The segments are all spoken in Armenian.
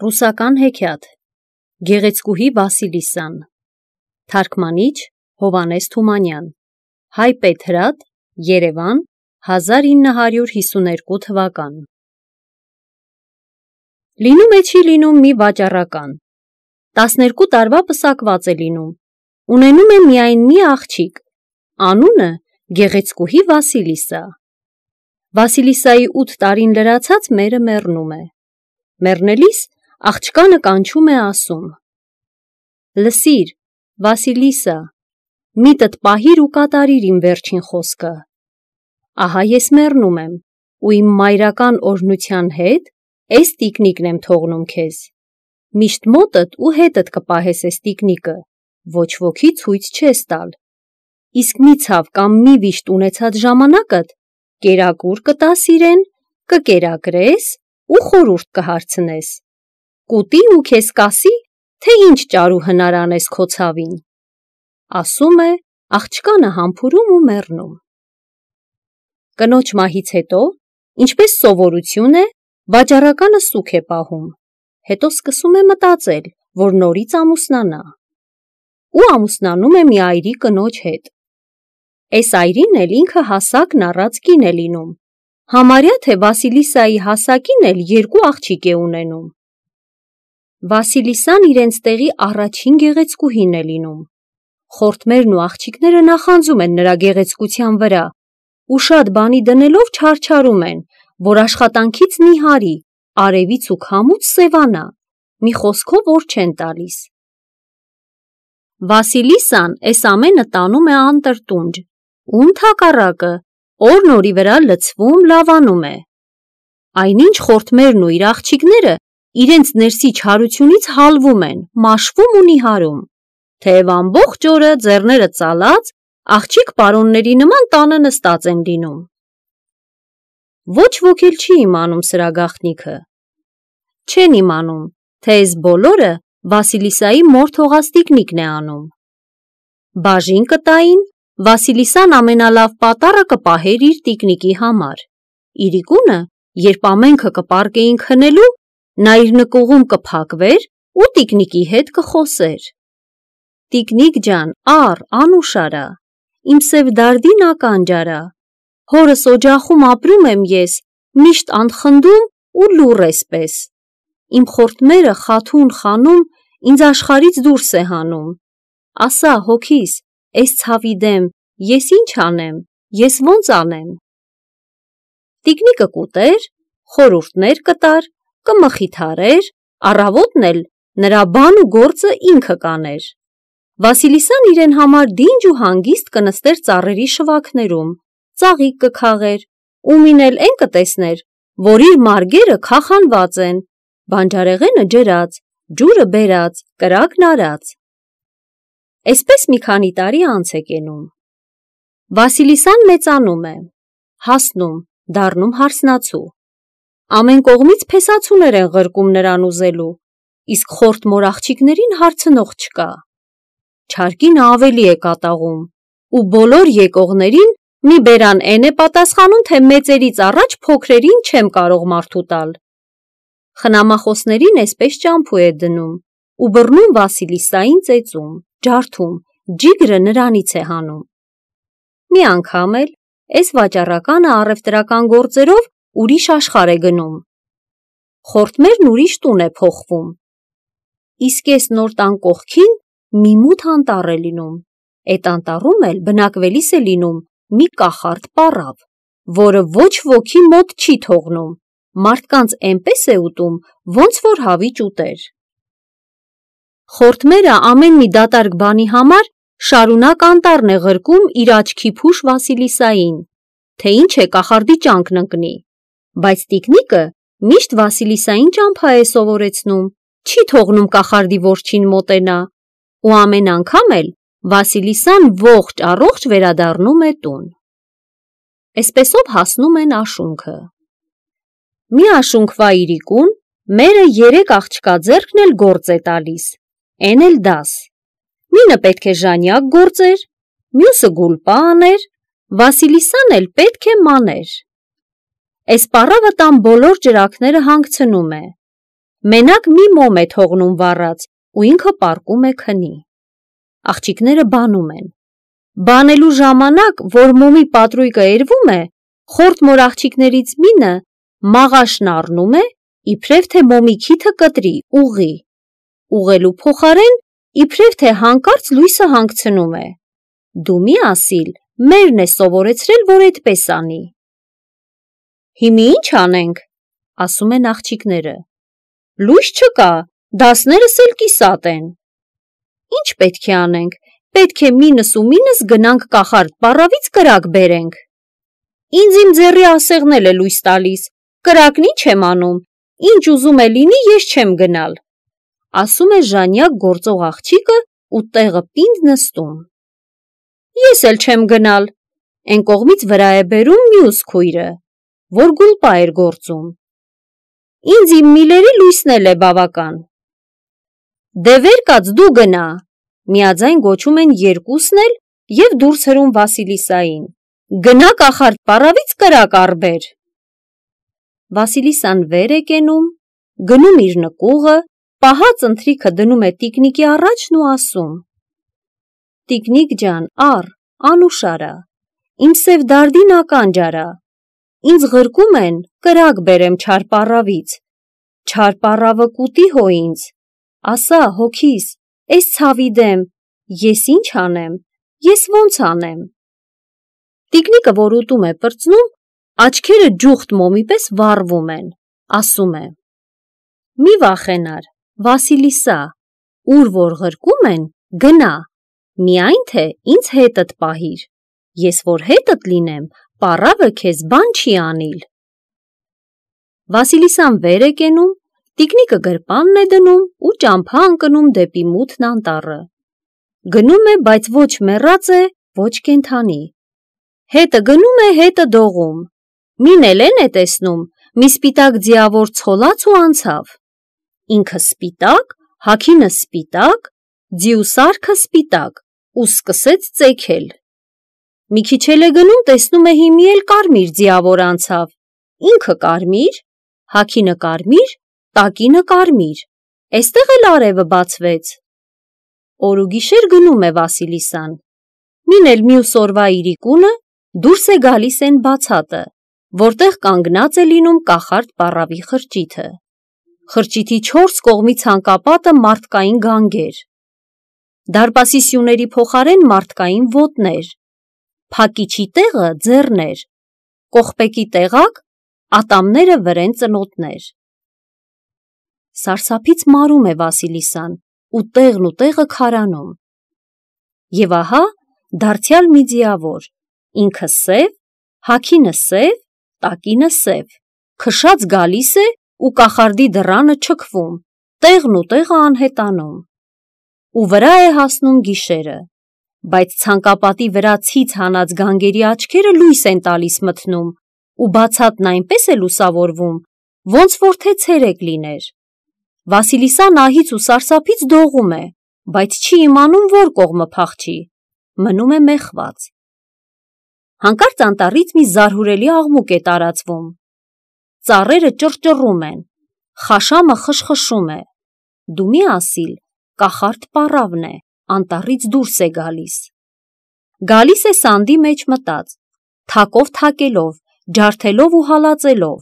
Ռուսական հեքիաթ Գեղեցկուհի Վասիլիսան Թարգմանիչ Հովհաննես Թումանյան Հայ Պետրատ Երևան 1952 թվական Լինում է չի լինում մի վաճառական 12 տարվա պսակված է լինում ունենում է միայն մի աղջիկ անունը Գեղեցկուհի Վասիլիսա Վասիլիսայի 8 տարին լրացած մերը մեռնում է Մեռնելիս աղջկանը կանչում է ասում. Լսիր, Վասիլիսա, միտդ պահիր ու կատարիր իմ վերջին խոսքը։ Ահա ես մեռնում եմ, ու իմ մայրական օրհնության հետ էս տիկնիկն եմ թողնում քեզ։ Միշտ մոտդ ու հետդ կպահես էս տիկնիկը, ոչ ոքի ցույց չես տալ։ Իսկ մի ցավ կամ մի վիշտ ունեցած ժամանակդ կերակուր կտաս իրեն, կկերակրես ու խորհուրդ կհարցնես։ Կուտի ու քեզ կասի, թե ինչ ճարու հնար անես քո ցավին։ Ասում է, աղջկանը համբուրում ու մեռնում։ Կնոջ մահից հետո, ինչպես սովորություն է, վաճառականը սուգ է պահում, հետո սկսում է մտածել, որ նորից ամուսնանա։ Ու ամուսնանում է մի այրի կնոջ հետ։ Էս այրին էլ ինքը հասակն առած կին է լինում, համարյա թե Վասիլիսայի հասակին էլ 2 աղջիկ է ունենում։ Վասիլիսան իրենց տեղի առաջին գեղեցկուհին է լինում։ Խորթմերն ու աղջիկները նախանձում են նրա գեղեցկության վրա ու շատ բանի դնելով չարչարում են, որ աշխատանքից նիհարի, արևից ու քամուց սևանա, մի խոսքով օր չեն տալիս։ Վասիլիսան էս ամենը տանում է անտրտունջ, ու ընդհակառակը օրն օրի վրա լցվում, լավանում է։ Այնինչ խորթմերն ու իր աղջիկները իրենց ներսի չարությունից հալվում են, մաշվում ու նիհարում, թեև ամբողջ օրը ձեռները ծալած, աղջիկ պարոնների նման տանը նստած են լինում։ Ոչ ոք էլ չի իմանում սրա գաղտնիքը։ Չեն իմանում, թե այս բոլորը Վասիլիսայի մոր թողած տիկնիկն է անում։ Բաժին կտային, Վասիլիսան ամենալավ պատառը կպահեր իր տիկնիկի համար։ Իրիկունը, երբ ամենքը կպառկեին քնելու, նա իր նկուղում կփակվեր ու տիկնիկի հետ կխոսեր. Տիկնիկ ջան, անուշ արա, իմ սև դարդին ականջ արա, հորս օջախում ապրում եմ ես, միշտ անխնդում ու լուռ էսպես։ Իմ խորթմերը խաթուն խանում, ինձ աշխարից դուրս է հանում։ Ասա հոգիս, էս ցավի դեմ, ես ինչ անեմ, ես ոնց անեմ։ Տիկնիկը կուտեր, խորհուրդներ կտար, կմխիթարեր, առավոտն էլ նրա բան ու գործը ինքը կաներ։ Վասիլիսան իրեն համար դինջ ու հանգիստ կնստեր ծառերի շվաքներում, ծաղիկ կքաղեր, ումին էլ են կտեսներ, որ իր մարգերը քախանված են, բանջարեղենը ջրած, ջուրը բերած, կրակն արած։ Էսպես մի քանի տարի անց է կենում։ Վասիլիսան մեծանում է, հասնում, դառնում հարսնացու։ Ամեն կողմից փեսացուներ են ղրկում նրան ուզելու, իսկ խորթ մոր աղջիկներին հարցնող չկա։ Չարկինը ավելի է կատաղում, ու բոլոր եկողներին մի բերան են է պատասխանում, թե մեծերից առաջ փոքրերին չեմ կարող մարդու տալ։ Խնամախոսներին էսպես ճամփու է դնում, ու բռնում Վասիլիսային ծեծում, ջարդում, ջիգրը նրանից է հանում։ Մի անգամ էլ էս վաճառականը առևտրական գործերով ուրիշ աշխարհ է գնում։ Խորթմերն ուրիշ տուն է փոխվում։ Իսկ էս նոր տան կողքին մի մութ անտառ է լինում։ Էդ անտառում էլ բնակվելիս է լինում մի կախարդ պառավ, որը ոչ ոքի մոտ չի թողնում, մարդկանց էնպես է ուտում, ոնց որ հավիճ ուտեր։ Խորթմերը ամեն մի դատարկ բանի համար շարունակ անտառն է ղրկում իր աչքի փուշ Վասիլիսային, թե ինչ է կախարդի ճանկն ընկնի, բայց տիկնիկը միշտ Վասիլիսային ճամփա է սովորեցնում, չի թողնում կախարդի որջին մոտենա, ու ամեն անգամ էլ Վասիլիսան ողջ առողջ վերադառնում է տուն։ Էսպեսով հասնում են աշունքը։ Մի աշունքվա իրիկուն մերը 3 աղջկա ձեռքն էլ գործ է տալիս, են էլ դաս։ Մինը պետք է ժանյակ գործեր, մյուսը գուլպա աներ, Վասիլիսան էլ պետք է մաներ։ Էս պառավը տան բոլոր ջրակները հանգցնում է։ մենակ մի մոմ է թողնում վառած ու ինքը պառկում է քնի։ Աղջիկները բանում են։ Բանելու ժամանակ, որ մոմի պատրույկը էրվում է, խորթ մոր աղջիկներից մինը մաղաշն առնում է, իբրև թե մոմի քիթը կտրի, ուղի։ Ուղելու փոխարեն, իբրև թե հանկարծ լույսը հանգցնում է։ Դու մի ասիլ, մերն է սովորեցրել, որ այդպես անի։ Հիմի ինչ անենք, ասում են աղջիկները։ Լույս չկա, դասներս էլ կիսատ են։ Ինչ պետք է անենք, պետք է մինս ու մինս գնանք կախարդ պառավից կրակ բերենք։ Ինձ իմ ձեռի ասեղն է լույս տալիս, կրակն ինչ եմ անում, ինչ ուզում է լինի, ես չեմ գնալ, ասում է ժանյակ գործող աղջիկը ու տեղը պինդ նստում։ Ես էլ չեմ գնալ, են կողմից վրա է բերում մյուս քույրը, որ գուլպա էր գործում։ Ինձ իմ միլերի լույսն էլ է բավական։ Դե վեր կաց դու գնա, միաձայն գոչում են երկուսն էլ և դուրս հրում Վասիլիսային։ Գնա կախարդ պառավից կրակ առբեր։ Վասիլիսան վեր է կենում, գնում իր նկուղը, պահած ընթրիքը դնում է տիկնիկի առաջն ու ասում. Տիկնիկ ջան, առ, անուշարա, իմ սև դարդին ականջարա, ինձ ղրկում են կրակ բերեմ չար պառավից, չար պառավը կուտի հո ինձ, ասա հոգիս, էս ցավի դեմ, ես ինչ անեմ, ես ոնց անեմ։ Տիկնիկը, որ ուտում է պրծնում, աչքերը ջուխտ մոմի պես վառվում են, ասում է. Մի վախենար, Վասիլիսա, ուր որ ղրկում են, գնա, միայն թե ինձ հետդ պահիր, ես որ հետդ լինեմ, պառավը քեզ բան չի անիլ։ Վասիլիսան վեր է կենում, տիկնիկը գրպանն է դնում ու ճամփա ընկնում դեպի մութն անտառը։ Գնում է, բայց ոչ մեռած է, ոչ կենդանի։ Հետը գնում է, հետը դողում։ Մին էլ է տեսնում, մի սպիտակ ձիավոր ցոլած ու անցավ։ Ինքը սպիտակ, հագինը սպիտակ, ձիու սարքը սպիտակ, ու սկսեց ծեքել։ Մի քիչ էլ է գնում, տեսնում է հիմի էլ կարմիր ձիավոր անցավ։ Ինքը կարմիր, հագինը կարմիր, տակինը կարմիր, էստեղ էլ արևը բացվեց։ Օր ու գիշեր գնում է Վասիլիսան։ Մին էլ մյուս օրվա իրիկունը դուրս է գալիս են բացատը, որտեղ կանգնած է լինում կախարդ պառավի խրճիթը։ Խրճիթի 4 կողմի ցանկապատը մարդկային գանգեր։ Դարպասի սյուների փոխարեն մարդկային ոտներ, փակիչի տեղը ձեռներ, կողպեկի տեղակ ատամները վրեն ծնոտներ։ Սարսափից մարում է Վասիլիսան ու տեղը քարանում։ Եվ ահա դարձյալ մի ձիավոր, ինքը սև, հագինը սև, տակինը սև, քշած գալիս է ու կախարդի դռանը չքվում, տեղն ու տեղը անհետանում։ Ու վրա է հասնում գիշերը, բայց ցանկապատի վրա ցից հանած գանգերի աչքերը լույս են տալիս մթնում ու բացատն այնպես է լուսավորվում, ոնց որ թե ցերեկ լիներ։ Վասիլիսան ահից ու սարսափից դողում է, բայց չի իմանում որ կողմը փախչի, մնում է մեխված։ Հանկարծ անտառից մի զարհուրելի աղմուկ է տարածվում։ Ծառերը ճռճռում են, խաշամը խշխշում է։ Դու մի ասիլ, կախարդ պառավն է, անտառից դուրս է գալիս։ Գալիս է սանդի մեջ մտած, թակով թակելով, ջարդելով ու հալածելով,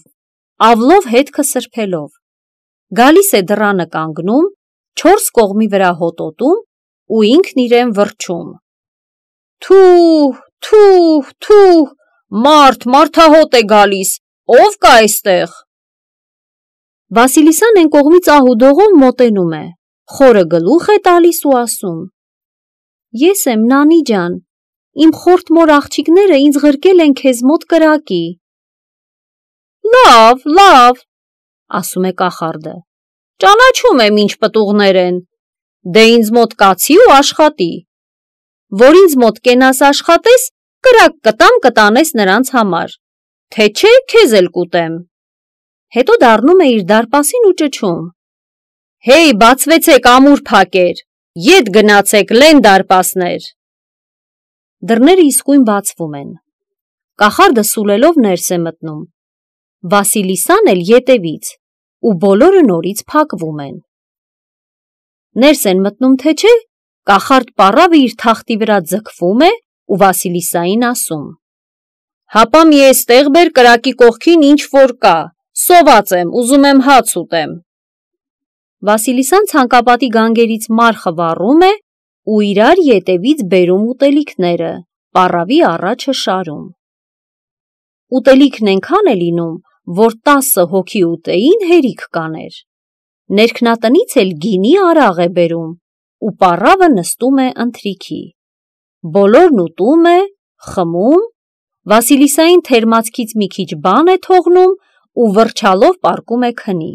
ավլով հետքը սրբելով։ Գալիս է դռանը կանգնում, 4 կողմի վրա հոտոտում ու ինքն իրեն վրչում. Թուհ, թուհ, թուհ, մարդահոտ է գալիս, ով կա այստեղ։ Վասիլիսան են կողմից ահուդողով մոտենում է, խորը գլուխ է տալիս ու ասում. Ես եմ նանի ջան, իմ խորթ մոր աղջիկները ինձ ղրկել են քեզ մոտ կրակի։ Լավ, ասում է կախարդը, ճանաչում եմ ինչ պտուղներ են, դե ինձ մոտ կացի ու աշխատի, որ ինձ մոտ կենաս աշխատես, կրակ կտանես նրանց համար, թե չէ քեզ էլ կուտեմ։ Հետո դառնում է իր դարպասին ու ճչում. Հեյ, բացվեցեք ամուր փակեր, ետ գնացեք լեն դարպասներ։ Դռները իսկույն բացվում են։ Կախարդը սուլելով ներս է մտնում։ Վասիլիսան էլ ետևից, ու բոլորը նորից փակվում են։ Ներս են մտնում, թե չէ, կախարդ պառավը իր թախտի վրա ձգվում է ու Վասիլիսային ասում. «Հապա մի էստեղ բեր կրակի կողքին ինչ որ կա, սոված եմ, ուզում եմ հաց ուտեմ»։ Վասիլիսան ցանկապատի գանգերից մարխը վառում է ու իրար ետևից բերում ուտելիքները, պառավի առաջը շարում։ Ուտելիքն այնքան է լինում, որ 10 հոգի ուտեին հերիք կաներ։ Ներքնատնից էլ գինի արաղ է բերում ու պառավը նստում է ընթրիքի։ Բոլորն ուտում է, խմում, Վասիլիսային թերմացքից մի քիչ բան է թողնում ու վրչալով պառկում է քնի։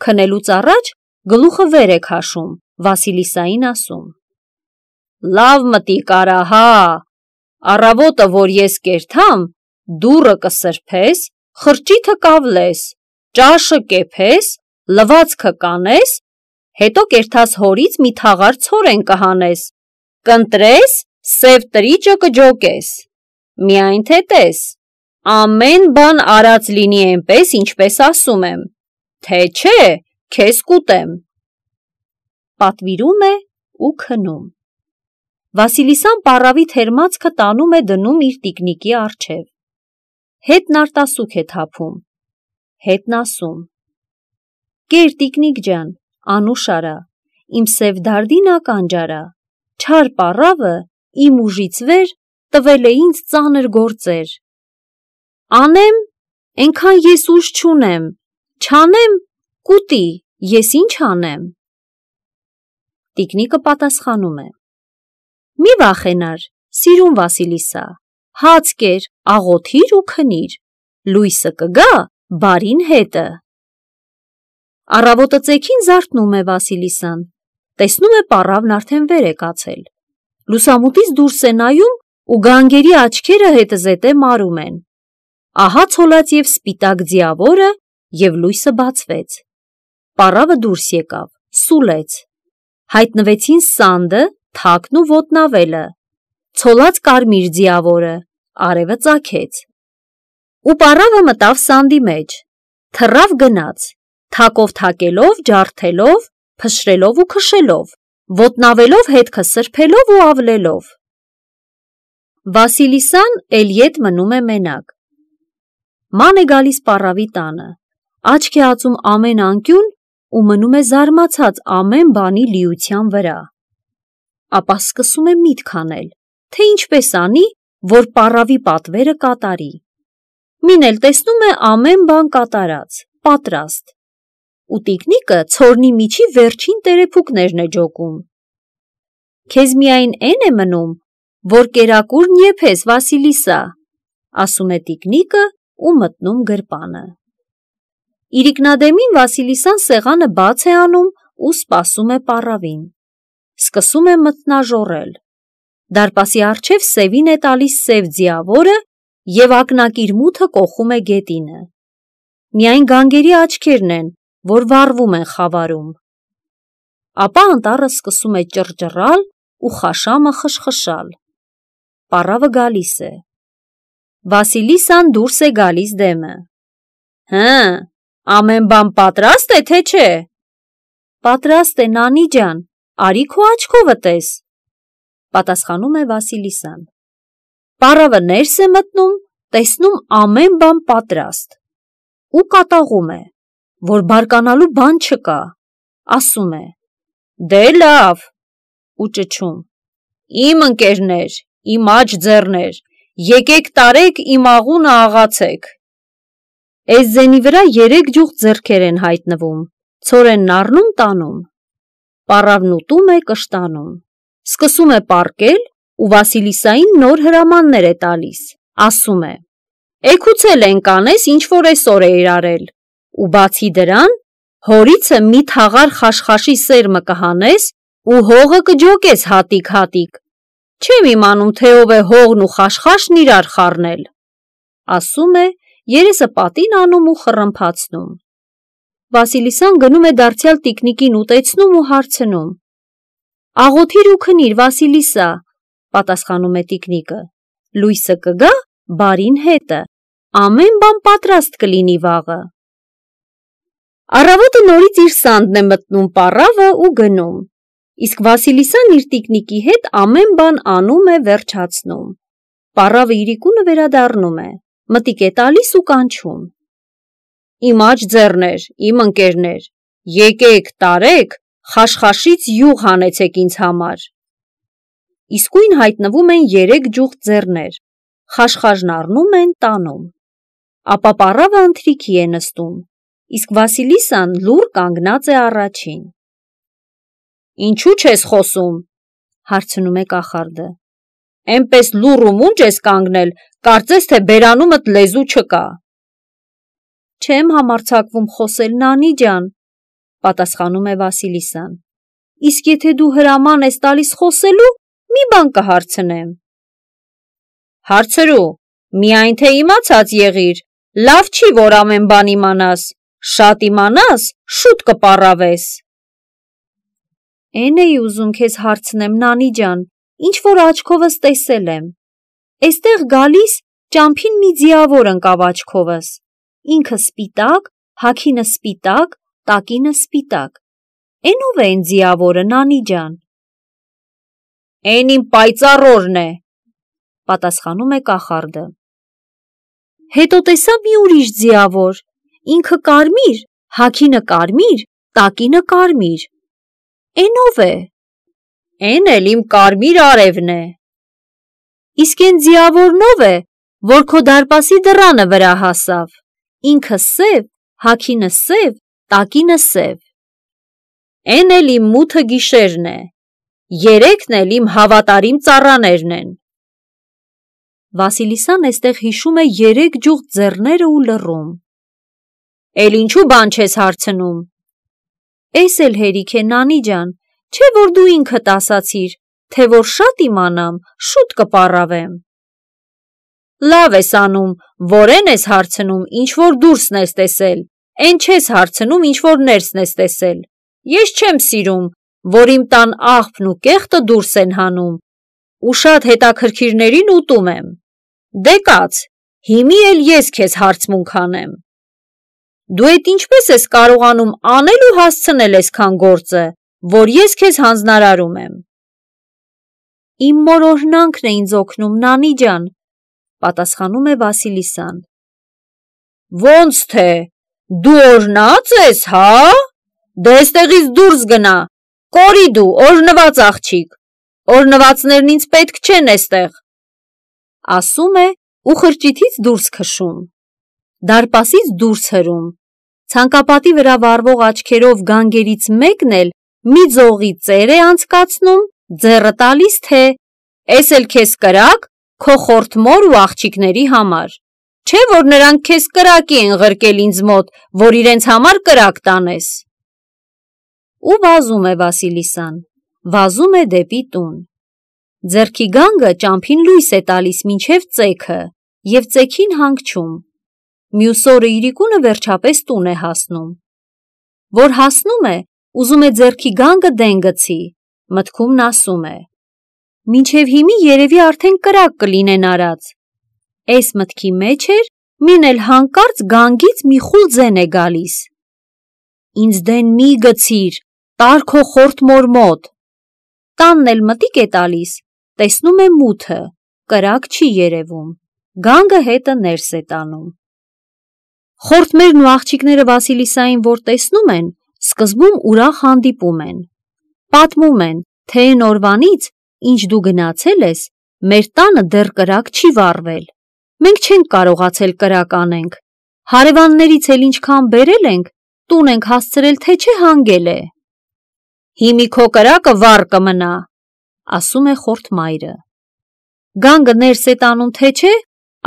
Քնելուց առաջ գլուխը վեր է քաշում, Վասիլիսային ասում. «Լավ մտիկ արա, հա, առավոտը, որ ես կերթամ, դուռը կսրբես, խրճիթը կավլես, ճաշը կեփես, լվացքը կանես, հետո կերթած հորից մի թաղար ցորեն կհանես, կընտրես, սև տրիճը կջոկես, միայն թե տես, ամեն բան արած լինի այնպես, ինչպես ասում եմ, թե չէ, քեզ կուտեմ»։ Պատվիրում է ու քնում։ Վասիլիսան պառավի թերմացքը տանում է դնում իր տիկնիկի առջև։ Հետն արտասուք է թափում, հետն ասում. «Կեր տիկնիկ ջան, անուշ արա, իմ սև դարդին ականջ արա, չար պառավը իմ ուժից վեր տվել է ինձ ծանր գործեր։ Անեմ, այնքան ես ուժ չունեմ, չանեմ, կուտի, ես ինչ անեմ»։ Տիկնիկը պատասխանում է. «Մի վախենար, սիրուն Վասիլիսա, հաց կեր, աղոթիր ու քնիր, լույսը կգա բարին հետը»։ Առավոտը ծեքին զարթնում է Վասիլիսան, տեսնում է պառավն արդեն վեր է կացել։ Լուսամուտից դուրս է նայում ու գանգերի աչքերը հետզհետե մարում են։ Ահա ցոլած և սպիտակ ձիավորը և լույսը բացվեց։ Պառավը դուրս եկավ, սուլեց։ Հայտնվեցին սանդը, թակն ու ոտնավելը, ցոլած կարմիր ձիավորը, արևը ծագեց։ Ու պառավը մտավ սանդի մեջ, թռավ գնաց, թակով թակելով, ջարդելով, փշրելով ու քշելով, ոտնավելով հետքը սրբելով ու ավլելով։ Վասիլիսան էլ ետ մնում է մենակ։ Ման է գալիս պառավի տանը, աչք է ածում ամեն անկյուն ու մնում է զարմացած ամեն բանի լիության վրա։ Ապա սկսում է միտք անել, թե ինչպես անի, որ պառավի պատվերը կատարի։ Մին էլ տեսնում է ամեն բան կատարած, պատրաստ։ Ու տիկնիկը ցորնի միջի վերջին տերեփուկներն է ջոկում։ «Քեզ միայն էն է մնում, որ կերակուրն եփես, Վասիլիսա», ասում է տիկնիկը ու մտնում գրպանը։ Իրիկնադեմին Վասիլիսան սեղանը բաց է անում ու սպասում է պառավին։ Սկսում է մթնաժոռել։ Դարպասի առջև սևին է տալիս սև ձիավորը և ակնակիր մութը կոխում է գետինը։ Միայն գանգերի աչքերն են, որ վառվում են խավարում։ Ապա անտառը սկսում է ճռճռալ ու խաշամը խշխշալ։ Պառավը գալիս է։ Վասիլիսան դուրս է գալիս դեմը։ «Հը, ամեն բան պատրաստ է, թե չէ»։ «Պատրաստ է, նանի ջան, արի քո աչքովը տես», պատասխանում է Վասիլիսան։ Պառավը ներս է մտնում, տեսնում ամեն բան պատրաստ ու կատաղում է, որ բարկանալու բան չկա, ասում է. «Դե լավ» ու ճչում. «Իմ ընկերներ, իմ աջ ձեռներ, եկեք տարեք իմ աղունը աղացեք»։ Էս ձենի վրա 3 ջուղ ձեռքեր են հայտնվում, ցորենն առնում տանում։ Պառավն ուտում է, կշտանում, սկսում է պառկել ու Վասիլիսային նոր հրամաններ է տալիս, ասում է. «Էգուց են կանես, ինչ որ էսօր էիր արել, ու բացի դրան, հորիցը մի թաղար խաշխաշի սերմը կհանես ու հողը կջոկես հատիկ-հատիկ, չեմ իմանում, թե ով է հողն ու խաշխաշն իրար խառնել», ասում է, երեսը պատին անում ու խռմփացնում։ Վասիլիսան գնում է դարձյալ տիկնիկին ուտեցնում ու հարցնում. «Աղոթիր ու քնիր, Վասիլիսա», պատասխանում է տիկնիկը, «լույսը կգա բարին հետը, ամեն բան պատրաստ կլինի վաղը»։ Առավոտը նորից իր սանդն է մտնում պառավը ու գնում, իսկ Վասիլիսան իր տիկնիկի հետ ամեն բան անում է, վերջացնում։ Պառավը իրիկունը վերադառնում է, մտիկ է տալիս ու կանչում. Իմ աջ ձեռներ, իմ ընկերներ, եկեք, տարեք, խաշխաշից յուղ հանեցեք ինձ համար։ Իսկույն հայտնվում են 3 ջուղ ձեռներ, խաշխաշն առնում են, տանում։ Ապա պառավը ընթրիքի է նստում, իսկ Վասիլիսան լուռ կանգնած է առաջին։ Ինչու չես խոսում, հարցնում է կախարդը։ Էնպես լուռ ու մունջ ես կանգնել, կարծես թե բերանումդ լեզու չկա։ Չեմ համարձակվում խոսել, նանի ջան, պատասխանում է Վասիլիսան։ Իսկ եթե դու հրաման ես տալիս խոսելու, մի բան կհարցնեմ։ Հարցրու, միայն թե իմացած եղիր, լավ չի, որ ամեն բան իմանաս, շատ իմանաս, շուտ կպառավես։ Էն էի ուզում քեզ հարցնեմ, նանի ջան, ինչ որ աչքովս տեսել եմ։ Էստեղ գալիս ճամփին մի ձիավոր ընկավ աչքովս, ինքը սպիտակ, հագինը սպիտակ, տակինը սպիտակ։ Էն ով է էն ձիավորը, նանի ջան։ Էն իմ պայծառորն է, պատասխանում է կախարդը։ Հետո տեսա մի ուրիշ ձիավոր, ինքը կարմիր, հագինը կարմիր, տակինը կարմիր։ Էն ով է։ Էն էլ իմ կարմիր արևն է։ Իսկ էն ձիավորն ով է, որ քո դարպասի դռանը վրա հասավ, ինքը սև, հագինը սև, տակինը սև։ Էն էլ իմ մութը գիշերն է, 3-ն էլ իմ հավատարիմ ծառաներն են։ Վասիլիսան էստեղ հիշում է 3 ջուղ ձեռները ու լռում։ Էլ ինչու բան չես հարցնում։ Էս էլ հերիք է, նանի ջան, չէ որ դու ինքդ ասացիր, թե որ շատ իմանամ, շուտ կպառավեմ։ Լավ ես անում, որ էն ես հարցնում, ինչ որ դուրսն ես տեսել, էն չես հարցնում, ինչ որ ներսն ես տեսել։ Ես չեմ սիրում, որ իմ տան աղբն ու կեղտը դուրս են հանում, ու շատ հետաքրքիրներին ուտում եմ։ Դե կաց, հիմի էլ ես քեզ հարցմունք անեմ։ Դու էդ ինչպես ես կարողանում անել ու հասցնել այսքան գործը, որ ես քեզ հանձնարարում եմ։ Իմ մոր օրհնանքն է ինձ օգնում, նանի ջան, պատասխանում է Վասիլիսան։ Ոնց թե, դու օրհնած ես, հա։ Դե էստեղից դուրս գնա, կորի դու, օրհնված աղջիկ, օրհնվածներն ինձ պետք չեն էստեղ։ Ասում է ու խրճիթից դուրս քշում, դարպասից դուրս հրում, ցանկապատի վրա վառվող աչքերով գանգերից մեկն էլ մի ձողի ծեր է անցկացնում, ձեռը տալիս թե էս էլ քեզ կրակ, քո խորթմոր ու աղջիկների համար, չէ որ նրանք քեզ կրակի են ղրկել ինձ մոտ, որ իրենց համար կրակ տանես։ Ու վազում է Վասիլիսան, վազում է դեպի տուն։ Ձեռքի գանգը ճամփին լույս է տալիս մինչև ծեքը և ծեքին հանգչում։ Մյուս օրը իրիկունը վերջապես տուն է հասնում։ Որ հասնում է, ուզում է ձեռքի գանգը դեն գցի, մտքումն ասում է. մինչև հիմի երևի արդեն կրակ կլինեն արած։ Էս մտքի մեջ էր, մին էլ հանկարծ գանգից մի խուլ ձեն է գալիս։ Ինձ դեն մի գցիր, տար քո խորթմոր մոտ։ Տանն էլ մտիկ է տալիս, տեսնում է մութը, կրակ չի երևում, գանգը հետը ներս է տանում։ Խորթմերն ու աղջիկները Վասիլիսային որ տեսնում են, սկզբում ուրախ հանդիպում են։ Պատմում են, թե այն օրվանից, ինչ դու գնացել ես, մեր տանը դեռ կրակ չի վառվել։ Մենք չենք կարողացել կրակ անենք, հարևաններից էլ ինչքան բերել ենք, տուն ենք հասցրել, թե չէ հանգել է։ Հիմի քո կրակը վառ կմնա, ասում է խորթմայրը։ Գանգը ներս է տանում, թե չէ,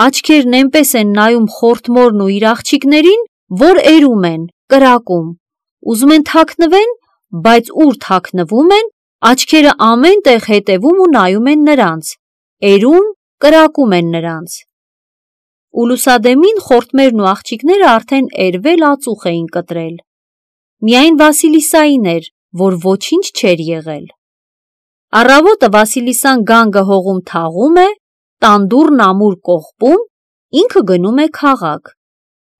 աչքերն այնպես են նայում խորթմորն ու իր աղջիկներին, որ էրում են, կրակում, ուզում են թաքնվեն, բայց ուր թաքնվում են, աչքերը ամեն տեղ հետևում ու նայում են նրանց, էրում, կրակում են նրանց։ Ու լուսադեմին խորթմերն ու աղջիկները արդեն էրվել ածուխ էին կտրել։ Միայն Վասիլիսային էր, որ ոչինչ չէր եղել։ Առավոտը Վասիլիսան գանգը հողում թաղում է, տանդուռն ամուր կողպում, ինքը գնում է քաղաք։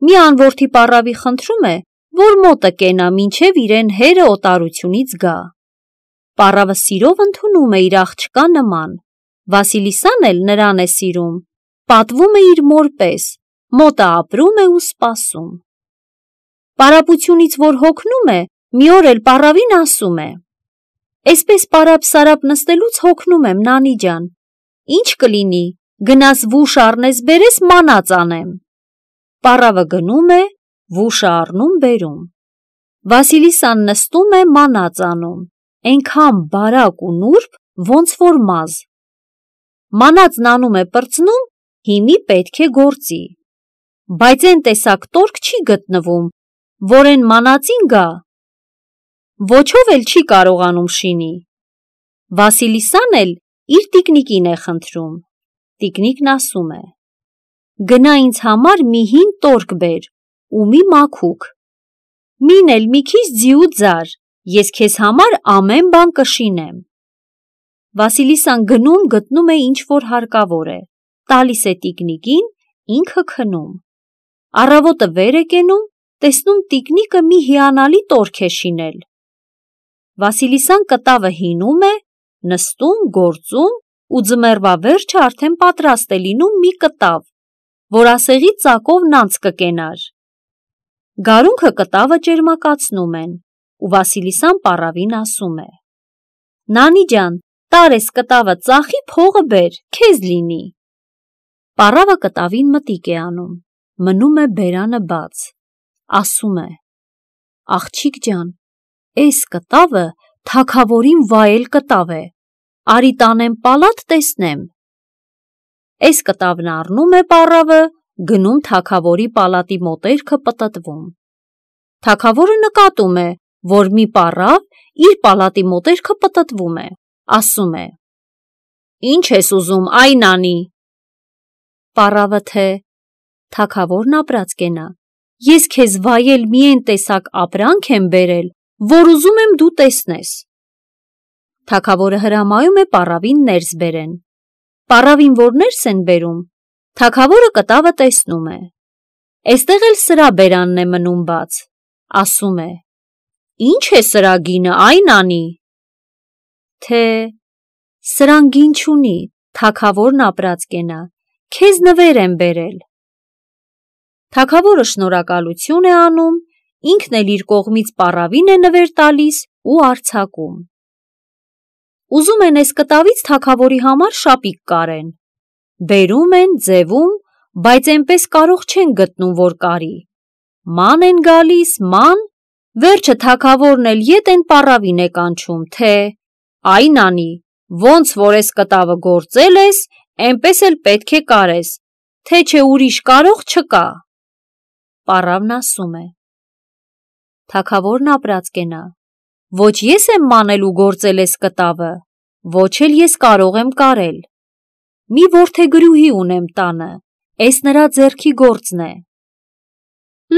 Մի անորդի պառավի խնդրում է, որ մոտը կենա մինչև իրեն հերը օտարությունից գա։ Պառավը սիրով ընդունում է իր աղջկա նման, Վասիլիսան էլ նրան է սիրում, պատվում է իր մոր պես, մոտը ապրում է ու սպասում։ Պարապությունից որ հոգնում է, մի օր էլ պառավին ասում է. «Էսպես պարապ-սարապ նստելուց հոգնում եմ, նանի ջան, ինչ կլինի, գնաս վուշ առնես բերես մանած անեմ»։ Պառավը գնում է, վուշը առնում բերում։ Վասիլիսան նստում է մանած անում, այնքան բարակ ու նուրբ, ոնց որ մազ։ Մանածն անում է պրծնում, հիմի պետք է գործի։ Բայց են տեսակ տորք չի գտնվում, որ են մանածին գա։ Ոչով էլ չի կարողանում շինի։ Վասիլիսան էլ իր տիկնիկին է խնդրում։ Տիկնիկն ասում է. «Գնա ինձ համար մի հին տորք բեր ու մի մաքուկ։ Մին էլ մի քիչ ձի ու ձար, ես քեզ համար ամեն բան կշինեմ»։ Վասիլիսան գնում գտնում է ինչ որ հարկավոր է, տալիս է տիկնիկին, ինքը քնում։ Առավոտը վեր է կենում, տեսնում տիկնիկը մի հիանալի տորք է շինել։ Վասիլիսան կտավը հինում է, նստում, գործում ու ձմեռվա վերջը արդեն պատրաստ է լինում մի կտավ, որ ասեղի ծակով նանց կկենար։ Գարունքը կտավը ճերմակացնում են, ու Վասիլիսան պառավին ասում է. «Նանի ջան, տար էս կտավը ծախի, փողը բեր, քեզ լինի»։ Պառավը կտավին մտիկ է անում, մնում է բերանը բաց, ասում է. «Աղջիկ ջան, էս կտավը թագավորին վայել կտավ է, արի տանեմ պալատ տեսնեմ»։ Էս կտավն առնում է պառավը, գնում թագավորի պալատի մոտերքը պտտվում։ Թագավորը նկատում է, որ մի պառավ իր պալատի մոտերքը պտտվում է, ասում է. «Ինչ ես ուզում, այ նանի»։ Պառավը թե. «Թագավորն ապրած կենա, ես քեզ վայել մի են տեսակ ապրանք եմ բերել, որ ուզում եմ դու տեսնես»։ Թագավորը հրամայում է պառավին ներս բերեն։ Պառավին որ ներս են բերում, թագավորը կտավը տեսնում է։ Էստեղ էլ սրա բերանն է մնում բաց, ասում է. «Ինչ է սրա գինը, այ նանի»։ Թե. «Սրան գին չունի, թագավորն ապրած կենա, քեզ նվեր եմ բերել»։ Թագավորը շնորհակալություն է անում, ինքն էլ իր կողմից պառավին է նվեր տալիս ու արձակում։ Ուզում են էս կտավից թագավորի համար շապիկ կարեն։ Բերում են, ձևում, բայց այնպես կարող չեն գտնում, որ կարի։ Ման են գալիս, ման, վերջը թագավորն էլ ետ են պառավին է կանչում, թե «Այ նանի, ոնց որ էս կտավը գործել ես, այնպես էլ պետք է կարես, թե չէ ուրիշ կարող չկա»։ Պառավն ասում է. «Թագավորն ապրած կենա, ոչ ես եմ մանել ու գործել էս կտավը, ոչ էլ ես կարող եմ կարել։ Մի որդեգրուհի ունեմ տանը, էս նրա ձեռքի գործն է»։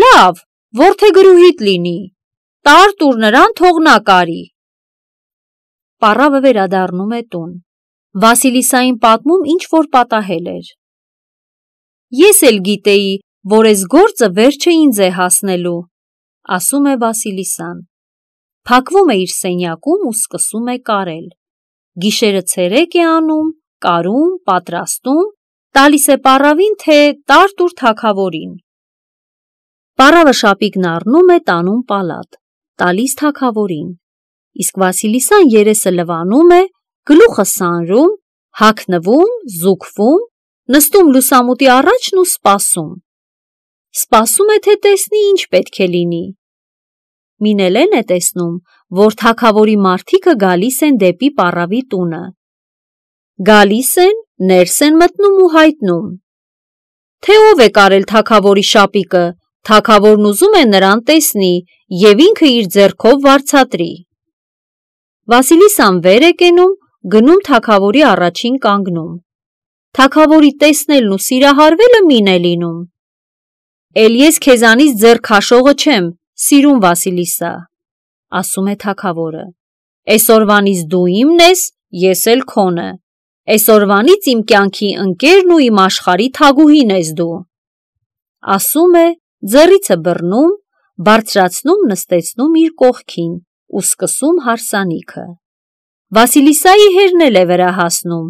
«Լավ, որդեգրուհիդ լինի, տար տուր նրան, թող նա կարի»։ Պառավը վերադառնում է տուն, Վասիլիսային պատմում ինչ որ պատահել էր։ «Ես էլ գիտեի, որ էս գործը վերջը ինձ է հասնելու», ասում է Վասիլիսան։ Փակվում է իր սենյակում ու սկսում է կարել։ Գիշերը ցերեկ է անում, կարում, պատրաստում, տալիս է պառավին, թե տար տուր թագավորին։ Պառավը շապիկն առնում է տանում պալատ, տալիս թագավորին, իսկ Վասիլիսան երեսը լվանում է, գլուխը սանրում, հագնվում, զուգվում, նստում լուսամուտի առաջն ու սպասում։ Սպասում է, թե տեսնի ինչ պետք է լինի։ Մինելեն է տեսնում, որ թագավորի մարդիկը գալիս են դեպի պառավի տունը։ Գալիս են, ներս են մտնում ու հայտնում. Թե ով է կարել թագավորի շապիկը, թագավորն ուզում է նրան տեսնի և ինքը իր ձեռքով վարձատրի։ Վասիլիսան վեր է կենում, գնում թագավորի առաջին կանգնում։ Թագավորի տեսնելն ու սիրահարվելը մին է լինում։ «Էլ ես քեզանից ձեռ քաշողը չեմ, սիրուն Վասիլիսա», ասում է թագավորը։ «Էսօրվանից դու իմն ես, ես էլ քոնը։ Էսօրվանից իմ կյանքի ընկերն ու իմ աշխարհի թագուհին ես դու»։ Ասում է, ձեռիցը բռնում, բարձրացնում նստեցնում իր կողքին ու սկսում հարսանիքը։ Վասիլիսայի հերն էլ է վրա հասնում,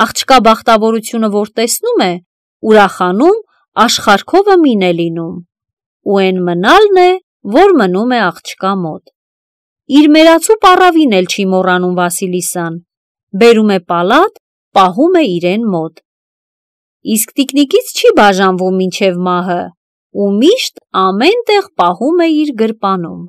աղջկա բախտավորությունը որ տեսնում է, ուրախանում, աշխարհքովը մին է լինում, ու էն մնալն է, որ մնում է աղջկա մոտ։ Իր մերացու պառավին էլ չի մոռանում Վասիլիսան, բերում է պալատ, պահում է իրեն մոտ։ Իսկ տիկնիկից չի բաժանվում մինչև մահը ու միշտ ամեն տեղ պահում է իր գրպանում։